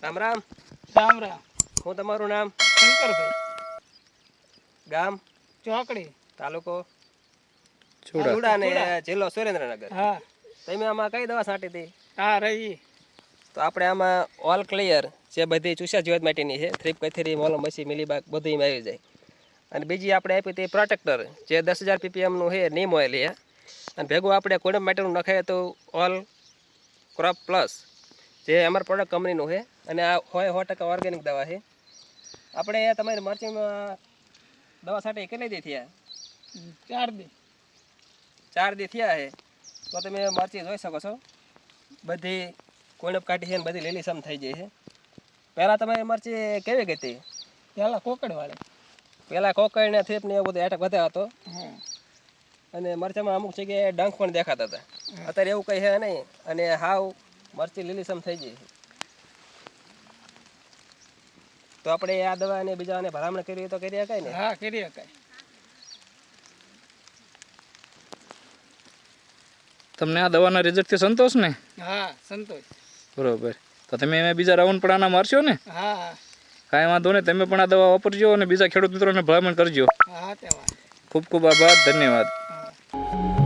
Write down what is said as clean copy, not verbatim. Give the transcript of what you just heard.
રામ રામ. રામ રામ. હું તમારું નામ? શંકરભાઈ. ગામ? ચોકડી. તાલુકો? ચૂડા. ચૂડા ને ચૂડા. જિલ્લો સુરેન્દ્રનગર. હા તમે આમાં કઈ દવા છાંટી હતી? હા રહી. તો આપણે આમાં ઓલ ક્લિયર જે બધી ચૂસા જીવાત માટેની છે, થ્રીપ કથેરી, મોલમ મસી, મિલીબાગ બધું એમાં આવી જાય. અને બીજી આપણે આપી હતી પ્રોટેક્ટર, જે 10,000 ppmનું છે, નીમ ઓઇલ છે. અને ભેગું આપણે કોડમ માટેનું નખાય તો ઓલ ક્રોપ પ્લસ, જે અમારા પ્રોડક્ટ કંપનીનું છે. અને આ 100% ઓર્ગેનિક દવા છે. આપણે તમારી મરચીમાં દવા છાંટી કેટલી દી થયા? 4 દી. 4 દી થયા છે. તો તમે મરચી જોઈ શકો છો, બધી કોણપ કાઢી છે ને બધી લીલીસમ થઈ જાય છે. પહેલાં તમારી મરચી કેવી ગઈ હતી? પેલા કોકડવાળી. પહેલાં કોકડ ને થેપ ને એવું બધું એટક વધારે હતો. હા અને મરચામાં અમુક જગ્યાએ ડંખ પણ દેખાતા હતા. અત્યારે એવું કંઈ છે નહીં. અને હાવ મરચી લીલીસમ થઈ જાય છે. તો આપણે આ દવા અને બીજાને ભલામણ કરી તો કરી શકાય ને? હા કરી શકાય. તમને આ દવાના રિઝલ્ટથી સંતોષ ને? હા સંતોષ. બરોબર. તો તમે એમાં બીજા રાઉન્ડ પણ આના મારશો ને? હા હા કાંઈ વાંધો નહીં, તમે પણ આ દવા વાપરજો અને બીજા ખેડૂત મિત્રોને ભલામણ કરજો. હા તે વાત. ખૂબ ખૂબ આભાર, ધન્યવાદ. હા.